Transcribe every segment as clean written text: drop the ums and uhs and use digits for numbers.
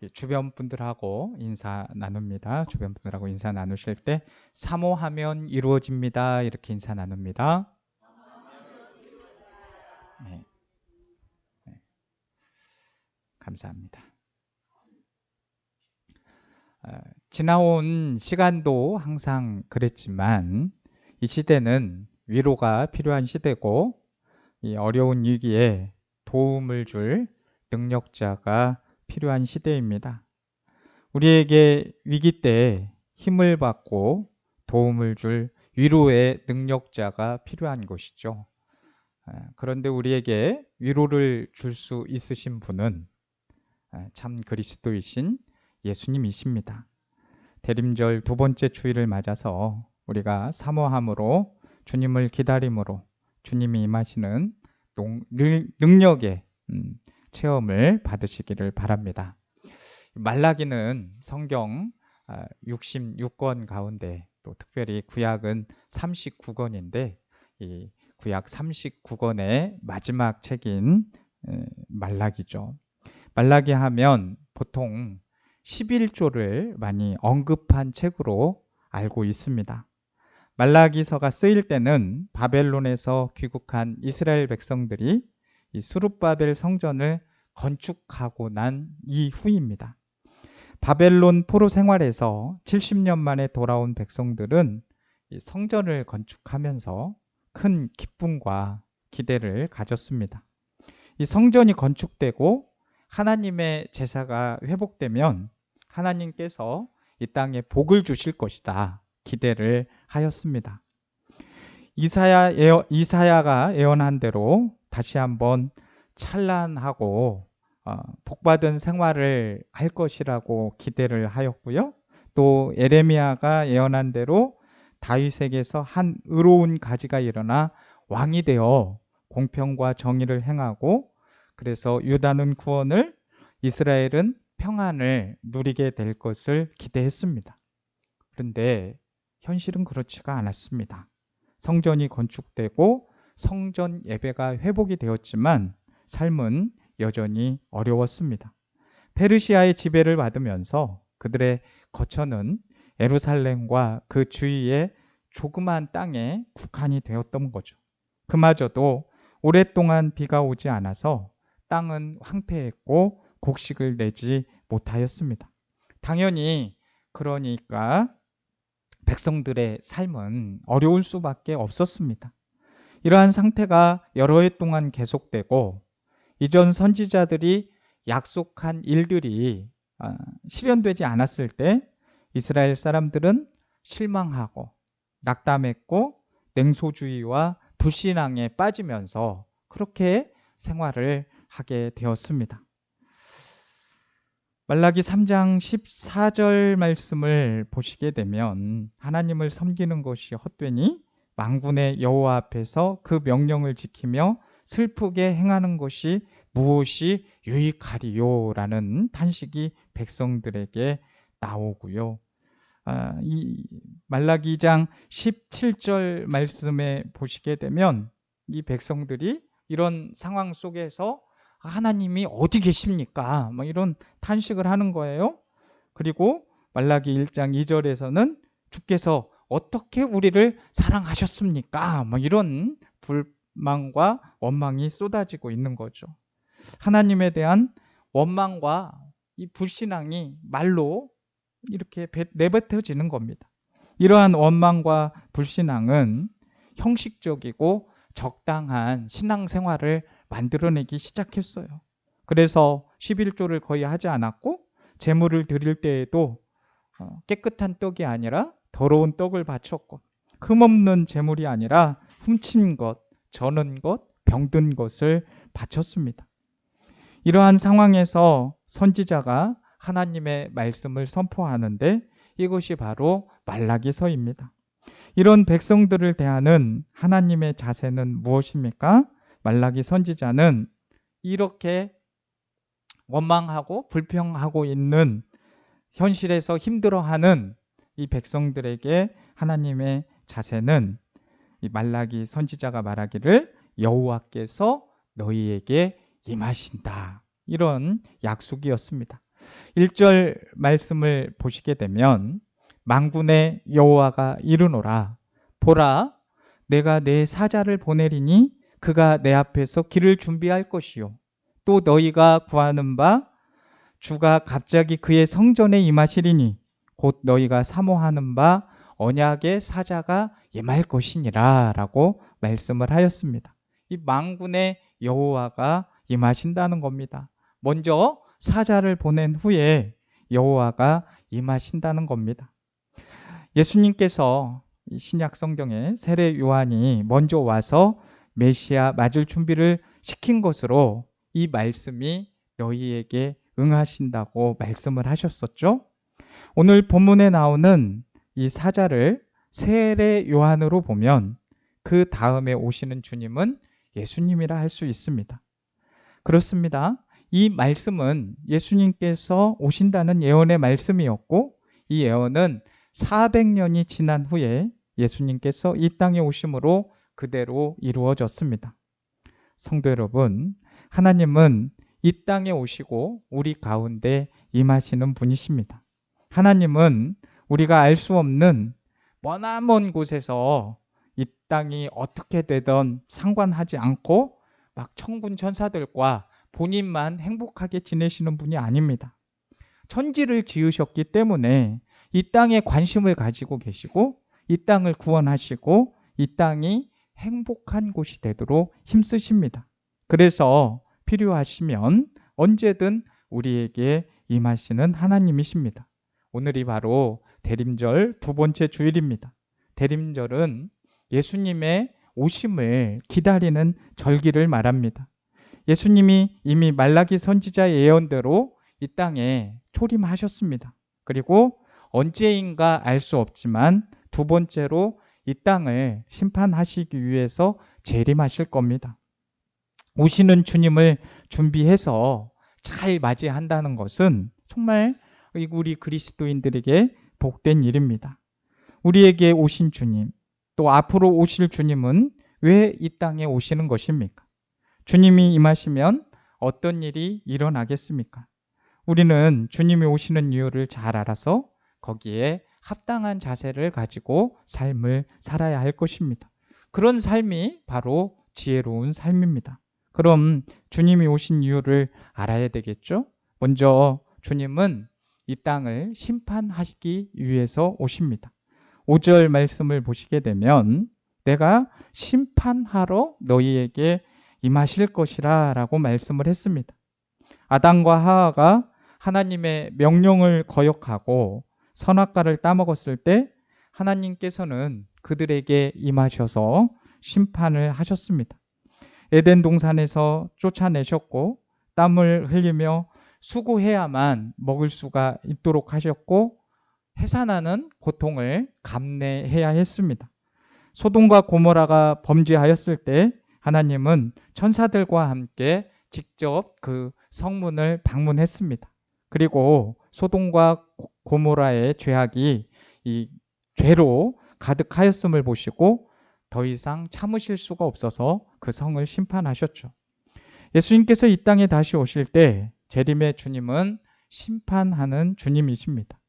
주변 분들하고 인사 나눕니다. 주변 분들하고 인사 나누실 때 사모하면 이루어집니다. 이렇게 인사 나눕니다. 네, 네, 감사합니다. 지나온 시간도 항상 그랬지만 이 시대는 위로가 필요한 시대고 이 어려운 위기에 도움을 줄 능력자가 필요한 시대입니다. 우리에게 위기 때 힘을 받고 도움을 줄 위로의 능력자가 필요한 것이죠. 그런데 우리에게 위로를 줄 수 있으신 분은 참 그리스도이신 예수님이십니다. 대림절 두 번째 주일을 맞아서 우리가 사모함으로 주님을 기다림으로 주님이 임하시는 능력의 체험을 받으시기를 바랍니다. 말라기는 성경 66권 가운데 또 특별히 구약은 39권인데 이 구약 39권의 마지막 책인 말라기죠. 말라기 하면 보통 11조를 많이 언급한 책으로 알고 있습니다. 말라기서가 쓰일 때는 바벨론에서 귀국한 이스라엘 백성들이 이 수룹바벨 성전을 건축하고 난 이후입니다. 바벨론 포로 생활에서 70년 만에 돌아온 백성들은 이 성전을 건축하면서 큰 기쁨과 기대를 가졌습니다. 이 성전이 건축되고 하나님의 제사가 회복되면 하나님께서 이 땅에 복을 주실 것이다 기대를 하였습니다. 이사야가 예언한 대로 다시 한번 찬란하고 복받은 생활을 할 것이라고 기대를 하였고요. 또 에레미야가 예언한 대로 다윗에게서 한 의로운 가지가 일어나 왕이 되어 공평과 정의를 행하고 그래서 유다는 구원을 이스라엘은 평안을 누리게 될 것을 기대했습니다. 그런데 현실은 그렇지가 않았습니다. 성전이 건축되고 성전 예배가 회복이 되었지만 삶은 여전히 어려웠습니다. 페르시아의 지배를 받으면서 그들의 거처는 예루살렘과 그 주위의 조그만 땅에 국한이 되었던 거죠. 그마저도 오랫동안 비가 오지 않아서 땅은 황폐했고 곡식을 내지 못하였습니다. 당연히 그러니까 백성들의 삶은 어려울 수밖에 없었습니다. 이러한 상태가 여러 해 동안 계속되고 이전 선지자들이 약속한 일들이 실현되지 않았을 때 이스라엘 사람들은 실망하고 낙담했고 냉소주의와 불신앙에 빠지면서 그렇게 생활을 하게 되었습니다. 말라기 3장 14절 말씀을 보시게 되면 하나님을 섬기는 것이 헛되니 만군의 여호와 앞에서 그 명령을 지키며 슬프게 행하는 것이 무엇이 유익하리요? 라는 탄식이 백성들에게 나오고요. 이 말라기 2장 17절 말씀에 보시게 되면 이 백성들이 이런 상황 속에서 하나님이 어디 계십니까? 뭐 이런 탄식을 하는 거예요. 그리고 말라기 1장 2절에서는 주께서 어떻게 우리를 사랑하셨습니까? 뭐 이런 불만과 원망이 쏟아지고 있는 거죠. 하나님에 대한 원망과 이 불신앙이 말로 이렇게 내뱉어지는 겁니다. 이러한 원망과 불신앙은 형식적이고 적당한 신앙생활을 만들어내기 시작했어요. 그래서 11조를 거의 하지 않았고 제물을 드릴 때에도 깨끗한 떡이 아니라 더러운 떡을 바쳤고 흠없는 제물이 아니라 훔친 것, 저는 것, 병든 것을 바쳤습니다. 이러한 상황에서 선지자가 하나님의 말씀을 선포하는데 이것이 바로 말라기서입니다. 이런 백성들을 대하는 하나님의 자세는 무엇입니까? 말라기 선지자는 이렇게 원망하고 불평하고 있는 현실에서 힘들어하는 이 백성들에게 하나님의 자세는 이 말라기 선지자가 말하기를 여호와께서 너희에게 임하신다. 이런 약속이었습니다. 1절 말씀을 보시게 되면 만군의 여호와가 이르노라 보라 내가 내 사자를 보내리니 그가 내 앞에서 길을 준비할 것이요 또 너희가 구하는 바 주가 갑자기 그의 성전에 임하시리니 곧 너희가 사모하는 바 언약의 사자가 임할 것이니라 라고 말씀을 하였습니다. 이 만군의 여호와가 임하신다는 겁니다. 먼저 사자를 보낸 후에 여호와가 임하신다는 겁니다. 예수님께서 신약 성경에 세례 요한이 먼저 와서 메시아 맞을 준비를 시킨 것으로 이 말씀이 너희에게 응하신다고 말씀을 하셨었죠. 오늘 본문에 나오는 이 사자를 세례 요한으로 보면 그 다음에 오시는 주님은 예수님이라 할 수 있습니다. 그렇습니다. 이 말씀은 예수님께서 오신다는 예언의 말씀이었고 이 예언은 400년이 지난 후에 예수님께서 이 땅에 오심으로 그대로 이루어졌습니다. 성도 여러분, 하나님은 이 땅에 오시고 우리 가운데 임하시는 분이십니다. 하나님은 우리가 알 수 없는 머나먼 곳에서 이 땅이 어떻게 되든 상관하지 않고 막 천군 천사들과 본인만 행복하게 지내시는 분이 아닙니다. 천지를 지으셨기 때문에 이 땅에 관심을 가지고 계시고 이 땅을 구원하시고 이 땅이 행복한 곳이 되도록 힘쓰십니다. 그래서 필요하시면 언제든 우리에게 임하시는 하나님이십니다. 오늘이 바로 대림절 두 번째 주일입니다. 대림절은 예수님의 오심을 기다리는 절기를 말합니다. 예수님이 이미 말라기 선지자의 예언대로 이 땅에 초림하셨습니다. 그리고 언제인가 알 수 없지만 두 번째로 이 땅을 심판하시기 위해서 재림하실 겁니다. 오시는 주님을 준비해서 잘 맞이한다는 것은 정말 우리 그리스도인들에게 복된 일입니다. 우리에게 오신 주님, 또 앞으로 오실 주님은 왜 이 땅에 오시는 것입니까? 주님이 임하시면 어떤 일이 일어나겠습니까? 우리는 주님이 오시는 이유를 잘 알아서 거기에 합당한 자세를 가지고 삶을 살아야 할 것입니다. 그런 삶이 바로 지혜로운 삶입니다. 그럼 주님이 오신 이유를 알아야 되겠죠? 먼저 주님은 이 땅을 심판하시기 위해서 오십니다. 5절 말씀을 보시게 되면 내가 심판하러 너희에게 임하실 것이라 라고 말씀을 했습니다. 아담과 하와가 하나님의 명령을 거역하고 선악과를 따먹었을 때 하나님께서는 그들에게 임하셔서 심판을 하셨습니다. 에덴 동산에서 쫓아내셨고 땀을 흘리며 수고해야만 먹을 수가 있도록 하셨고 해산하는 고통을 감내해야 했습니다. 소돔과 고모라가 범죄하였을 때 하나님은 천사들과 함께 직접 그 성문을 방문했습니다. 그리고 소돔과 고모라의 죄악이 이 죄로 가득하였음을 보시고 더 이상 참으실 수가 없어서 그 성을 심판하셨죠. 예수님께서 이 땅에 다시 오실 때 재림의 주님은 심판하는 주님이십니다.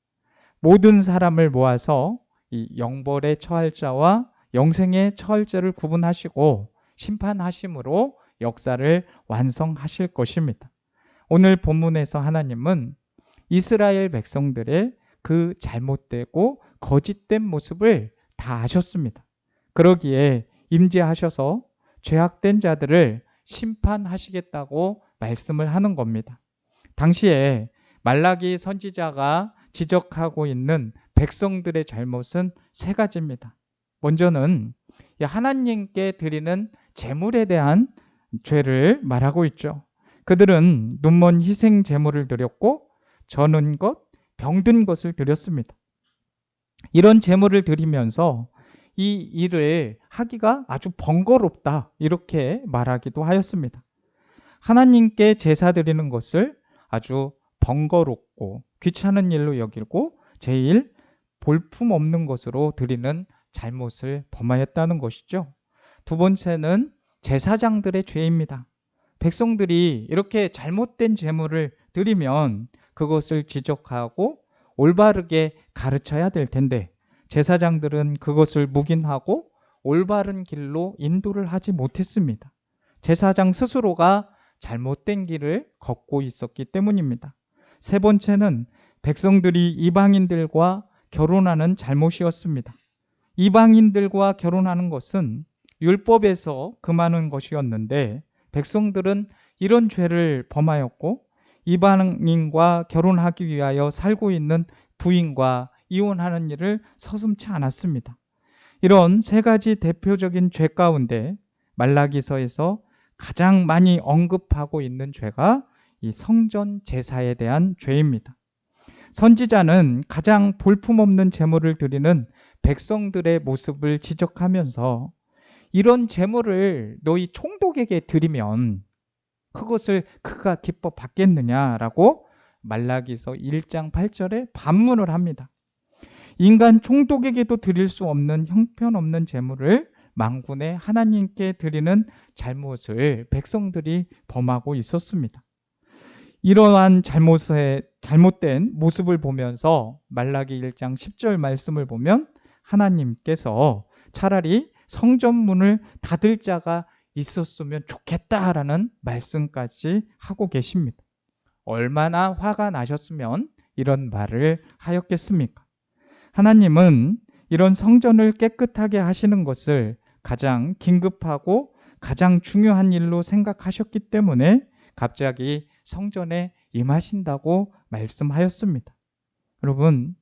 모든 사람을 모아서 이 영벌에 처할 자와 영생에 처할 자를 구분하시고 심판하심으로 역사를 완성하실 것입니다. 오늘 본문에서 하나님은 이스라엘 백성들의 그 잘못되고 거짓된 모습을 다 아셨습니다. 그러기에 임재하셔서 죄악된 자들을 심판하시겠다고 말씀을 하는 겁니다. 당시에 말라기 선지자가 지적하고 있는 백성들의 잘못은 세 가지입니다. 먼저는 하나님께 드리는 제물에 대한 죄를 말하고 있죠. 그들은 눈먼 희생 제물을 드렸고 저는 것, 병든 것을 드렸습니다. 이런 제물을 드리면서 이 일을 하기가 아주 번거롭다 이렇게 말하기도 하였습니다. 하나님께 제사 드리는 것을 아주 번거롭고 귀찮은 일로 여기고 제일 볼품없는 것으로 드리는 잘못을 범하였다는 것이죠. 두 번째는 제사장들의 죄입니다. 백성들이 이렇게 잘못된 제물을 드리면 그것을 지적하고 올바르게 가르쳐야 될 텐데 제사장들은 그것을 묵인하고 올바른 길로 인도를 하지 못했습니다. 제사장 스스로가 잘못된 길을 걷고 있었기 때문입니다. 세 번째는 백성들이 이방인들과 결혼하는 잘못이었습니다. 이방인들과 결혼하는 것은 율법에서 금하는 것이었는데 백성들은 이런 죄를 범하였고 이방인과 결혼하기 위하여 살고 있는 부인과 이혼하는 일을 서슴지 않았습니다. 이런 세 가지 대표적인 죄 가운데 말라기서에서 가장 많이 언급하고 있는 죄가 이 성전 제사에 대한 죄입니다. 선지자는 가장 볼품없는 제물을 드리는 백성들의 모습을 지적하면서 이런 제물을 너희 총독에게 드리면 그것을 그가 기뻐 받겠느냐라고 말라기서 1장 8절에 반문을 합니다. 인간 총독에게도 드릴 수 없는 형편없는 제물을 만군의 하나님께 드리는 잘못을 백성들이 범하고 있었습니다. 이러한 잘못된 모습을 보면서 말라기 1장 10절 말씀을 보면 하나님께서 차라리 성전문을 닫을 자가 있었으면 좋겠다라는 말씀까지 하고 계십니다. 얼마나 화가 나셨으면 이런 말을 하였겠습니까? 하나님은 이런 성전을 깨끗하게 하시는 것을 가장 긴급하고 가장 중요한 일로 생각하셨기 때문에 갑자기 성전에 임하신다고 말씀하였습니다. 여러분,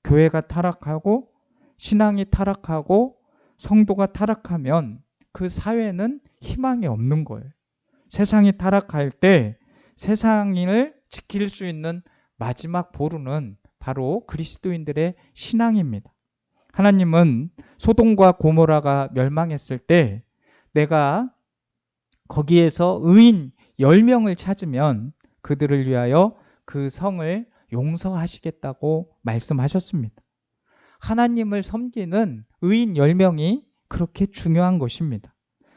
교회가 타락하고 신앙이 타락하고 성도가 타락하면 그 사회는 희망이 없는 거예요. 세상이 타락할 때 세상을 지킬 수 있는 마지막 보루는 바로 그리스도인들의 신앙입니다. 하나님은 소돔과 고모라가 멸망했을 때 내가 거기에서 의인 10명을 찾으면 그들을 위하여 그 성을 용서하시겠다고 말씀하셨습니다. 하나님을 섬기는 의인 10명이 그렇게 중요한 것입니다.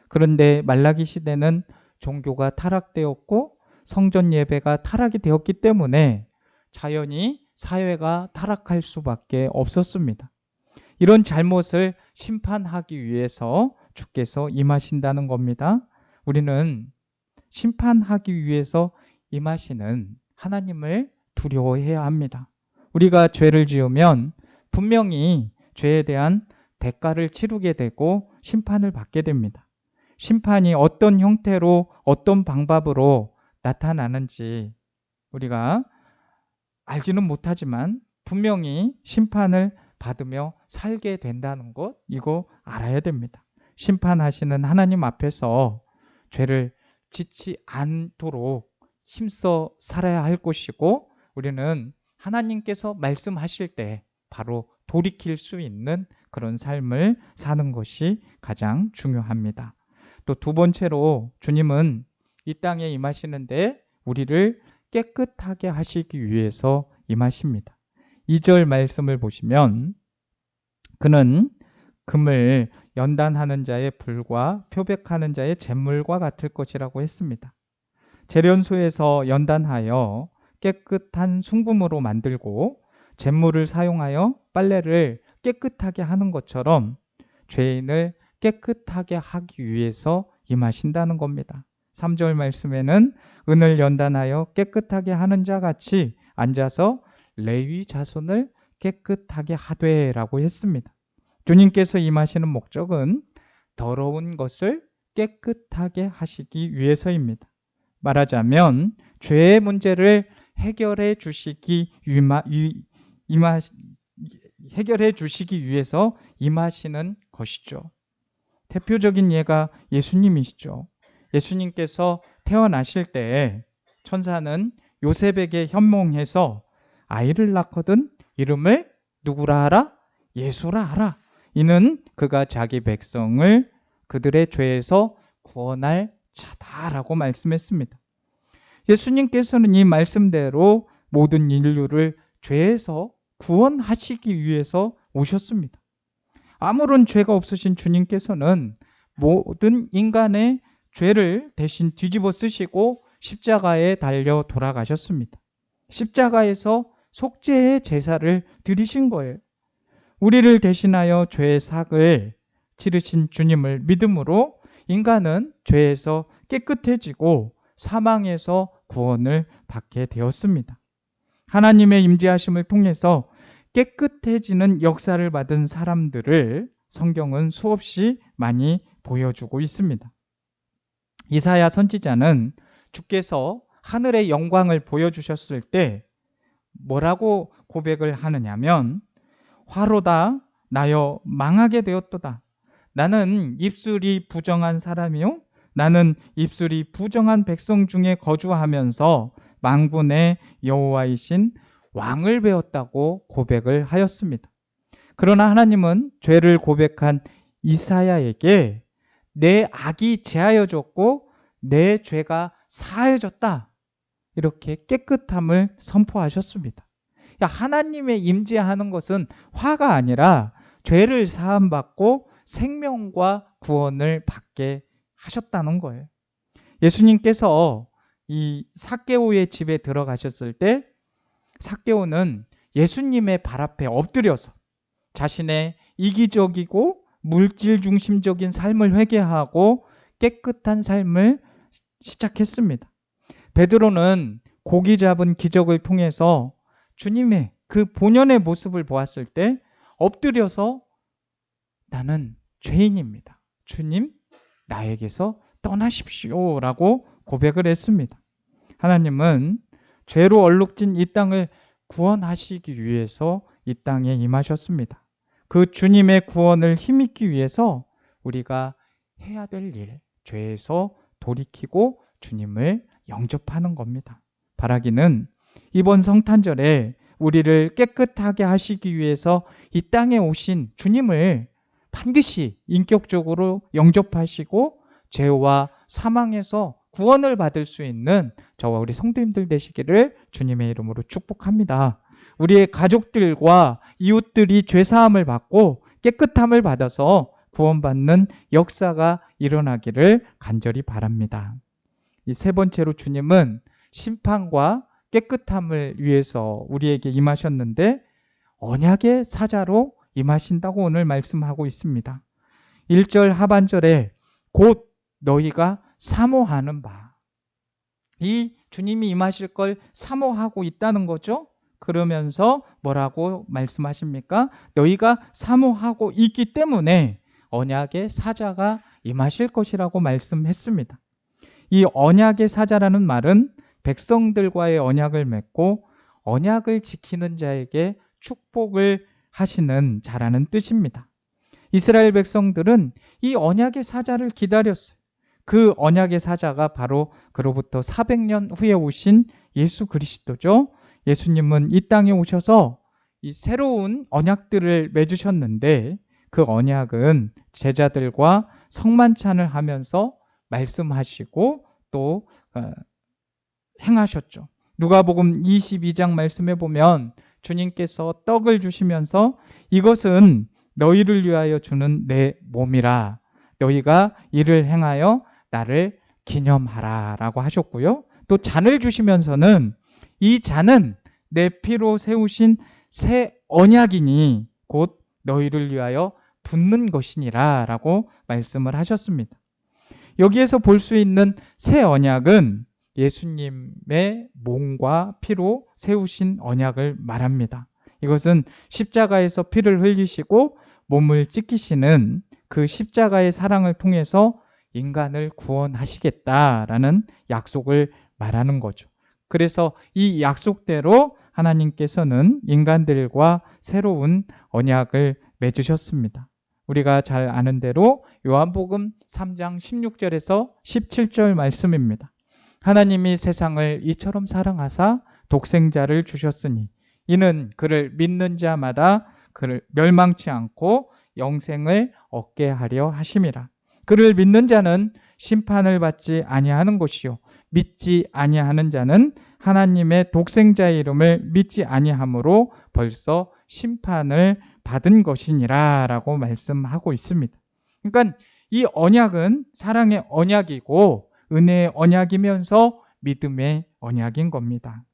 그런데 말라기 시대는 종교가 타락되었고 성전 예배가 타락이 되었기 때문에 자연히 사회가 타락할 수밖에 없었습니다. 이런 잘못을 심판하기 위해서 주께서 임하신다는 겁니다. 우리는 심판하기 위해서 임하시는 하나님을 두려워해야 합니다. 우리가 죄를 지으면 분명히 죄에 대한 대가를 치르게 되고 심판을 받게 됩니다. 심판이 어떤 형태로 어떤 방법으로 나타나는지 우리가 알지는 못하지만 분명히 심판을 받으며 살게 된다는 것, 이거 알아야 됩니다. 심판하시는 하나님 앞에서 죄를 짓지 않도록 힘써 살아야 할 것이고 우리는 하나님께서 말씀하실 때 바로 돌이킬 수 있는 그런 삶을 사는 것이 가장 중요합니다. 또 두 번째로 주님은 이 땅에 임하시는데 우리를 깨끗하게 하시기 위해서 임하십니다. 2절 말씀을 보시면 그는 금을 연단하는 자의 불과 표백하는 자의 잿물과 같을 것이라고 했습니다. 재련소에서 연단하여 깨끗한 순금으로 만들고 잿물을 사용하여 빨래를 깨끗하게 하는 것처럼 죄인을 깨끗하게 하기 위해서 임하신다는 겁니다. 3절 말씀에는 은을 연단하여 깨끗하게 하는 자 같이 앉아서 레위 자손을 깨끗하게 하되라고 했습니다. 주님께서 임하시는 목적은 더러운 것을 깨끗하게 하시기 위해서입니다. 말하자면 죄의 문제를 해결해 주시기 위해서 임하시는 것이죠. 대표적인 예가 예수님이시죠. 예수님께서 태어나실 때 천사는 요셉에게 현몽해서 아이를 낳거든 이름을 누구라 하라? 예수라 하라. 이는 그가 자기 백성을 그들의 죄에서 구원할 자다라고 말씀했습니다. 예수님께서는 이 말씀대로 모든 인류를 죄에서 구원하시기 위해서 오셨습니다. 아무런 죄가 없으신 주님께서는 모든 인간의 죄를 대신 뒤집어 쓰시고 십자가에 달려 돌아가셨습니다. 십자가에서 속죄의 제사를 드리신 거예요. 우리를 대신하여 죄의 삭을 치르신 주님을 믿음으로 인간은 죄에서 깨끗해지고 사망에서 구원을 받게 되었습니다. 하나님의 임재하심을 통해서 깨끗해지는 역사를 받은 사람들을 성경은 수없이 많이 보여주고 있습니다. 이사야 선지자는 주께서 하늘의 영광을 보여주셨을 때 뭐라고 고백을 하느냐면, 화로다 나여 망하게 되었도다. 나는 입술이 부정한 사람이요, 나는 입술이 부정한 백성 중에 거주하면서 만군의 여호와이신 왕을 배웠다고 고백을 하였습니다. 그러나 하나님은 죄를 고백한 이사야에게 내 악이 제하여졌고 내 죄가 사하여졌다, 이렇게 깨끗함을 선포하셨습니다. 하나님의 임재하는 것은 화가 아니라 죄를 사함받고 생명과 구원을 받게 하셨다는 거예요. 예수님께서 이 삭개오의 집에 들어가셨을 때 삭개오는 예수님의 발 앞에 엎드려서 자신의 이기적이고 물질 중심적인 삶을 회개하고 깨끗한 삶을 시작했습니다. 베드로는 고기 잡은 기적을 통해서 주님의 그 본연의 모습을 보았을 때 엎드려서 나는 죄인입니다, 주님 나에게서 떠나십시오 라고 고백을 했습니다. 하나님은 죄로 얼룩진 이 땅을 구원하시기 위해서 이 땅에 임하셨습니다. 그 주님의 구원을 힘입기 위해서 우리가 해야 될 일, 죄에서 돌이키고 주님을 영접하는 겁니다. 바라기는 이번 성탄절에 우리를 깨끗하게 하시기 위해서 이 땅에 오신 주님을 반드시 인격적으로 영접하시고 죄와 사망에서 구원을 받을 수 있는 저와 우리 성도님들 되시기를 주님의 이름으로 축복합니다. 우리의 가족들과 이웃들이 죄사함을 받고 깨끗함을 받아서 구원받는 역사가 일어나기를 간절히 바랍니다. 이 세 번째로 주님은 심판과 깨끗함을 위해서 우리에게 임하셨는데 언약의 사자로 임하신다고 오늘 말씀하고 있습니다. 1절 하반절에 곧 너희가 사모하는 바, 이 주님이 임하실 걸 사모하고 있다는 거죠. 그러면서 뭐라고 말씀하십니까? 너희가 사모하고 있기 때문에 언약의 사자가 임하실 것이라고 말씀했습니다. 이 언약의 사자라는 말은 백성들과의 언약을 맺고 언약을 지키는 자에게 축복을 하시는 자라는 뜻입니다. 이스라엘 백성들은 이 언약의 사자를 기다렸어요. 그 언약의 사자가 바로 그로부터 400년 후에 오신 예수 그리스도죠. 예수님은 이 땅에 오셔서 이 새로운 언약들을 맺으셨는데 그 언약은 제자들과 성만찬을 하면서 말씀하시고 또 행하셨죠. 누가복음 22장 말씀에 보면 주님께서 떡을 주시면서 이것은 너희를 위하여 주는 내 몸이라, 너희가 이를 행하여 나를 기념하라 라고 하셨고요. 또 잔을 주시면서는 이 잔은 내 피로 세우신 새 언약이니 곧 너희를 위하여 붓는 것이니라 라고 말씀을 하셨습니다. 여기에서 볼 수 있는 새 언약은 예수님의 몸과 피로 세우신 언약을 말합니다. 이것은 십자가에서 피를 흘리시고 몸을 찢기시는 그 십자가의 사랑을 통해서 인간을 구원하시겠다라는 약속을 말하는 거죠. 그래서 이 약속대로 하나님께서는 인간들과 새로운 언약을 맺으셨습니다. 우리가 잘 아는 대로 요한복음 3장 16절에서 17절 말씀입니다. 하나님이 세상을 이처럼 사랑하사 독생자를 주셨으니 이는 그를 믿는 자마다 그를 멸망치 않고 영생을 얻게 하려 하심이라. 그를 믿는 자는 심판을 받지 아니하는 것이요 믿지 아니하는 자는 하나님의 독생자의 이름을 믿지 아니하므로 벌써 심판을 받은 것이니라 라고 말씀하고 있습니다. 그러니까 이 언약은 사랑의 언약이고 은혜의 언약이면서 믿음의 언약인 겁니다.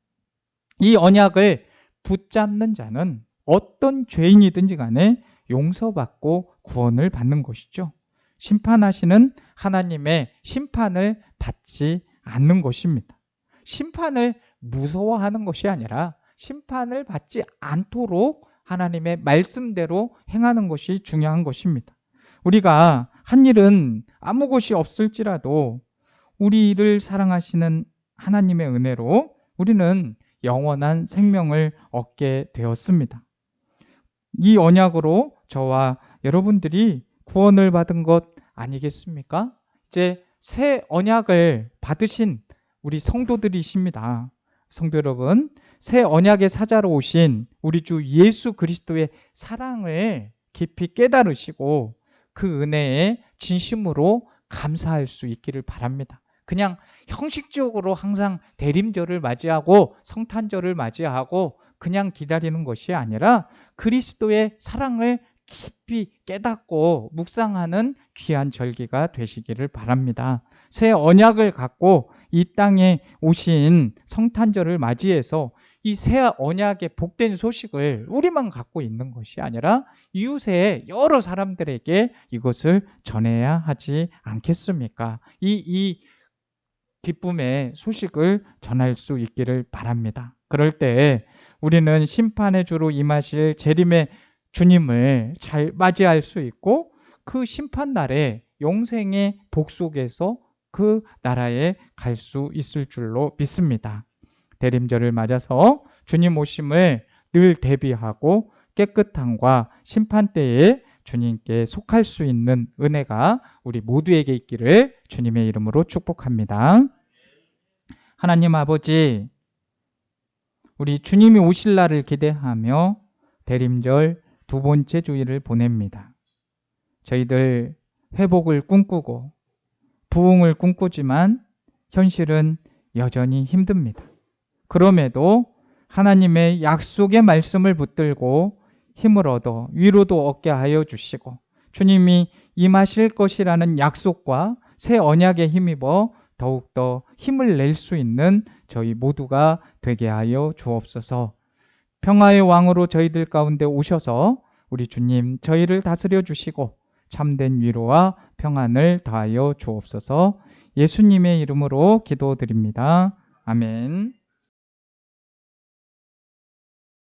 이 언약을 붙잡는 자는 어떤 죄인이든지 간에 용서받고 구원을 받는 것이죠. 심판하시는 하나님의 심판을 받지 않는 것입니다. 심판을 무서워하는 것이 아니라 심판을 받지 않도록 하나님의 말씀대로 행하는 것이 중요한 것입니다. 우리가 한 일은 아무 것이 없을지라도 우리를 사랑하시는 하나님의 은혜로 우리는 영원한 생명을 얻게 되었습니다. 이 언약으로 저와 여러분들이 구원을 받은 것 아니겠습니까? 이제 새 언약을 받으신 우리 성도들이십니다. 성도 여러분, 새 언약의 사자로 오신 우리 주 예수 그리스도의 사랑을 깊이 깨달으시고 그 은혜에 진심으로 감사할 수 있기를 바랍니다. 그냥 형식적으로 항상 대림절을 맞이하고 성탄절을 맞이하고 그냥 기다리는 것이 아니라 그리스도의 사랑을 깊이 깨닫고 묵상하는 귀한 절기가 되시기를 바랍니다. 새 언약을 갖고 이 땅에 오신 성탄절을 맞이해서 이 새 언약의 복된 소식을 우리만 갖고 있는 것이 아니라 이웃의 여러 사람들에게 이것을 전해야 하지 않겠습니까? 이 기쁨의 소식을 전할 수 있기를 바랍니다. 그럴 때 우리는 심판의 주로 임하실 재림의 주님을 잘 맞이할 수 있고 그 심판날에 영생의 복 속에서 그 나라에 갈 수 있을 줄로 믿습니다. 대림절을 맞아서 주님 오심을 늘 대비하고 깨끗함과 심판 때에 주님께 속할 수 있는 은혜가 우리 모두에게 있기를 주님의 이름으로 축복합니다. 하나님 아버지, 우리 주님이 오실 날을 기대하며 대림절 두 번째 주일을 보냅니다. 저희들 회복을 꿈꾸고 부흥을 꿈꾸지만 현실은 여전히 힘듭니다. 그럼에도 하나님의 약속의 말씀을 붙들고 힘을 얻어 위로도 얻게 하여 주시고 주님이 임하실 것이라는 약속과 새 언약에 힘입어 더욱더 힘을 낼 수 있는 저희 모두가 되게 하여 주옵소서. 평화의 왕으로 저희들 가운데 오셔서 우리 주님 저희를 다스려 주시고 참된 위로와 평안을 더하여 주옵소서. 예수님의 이름으로 기도드립니다. 아멘.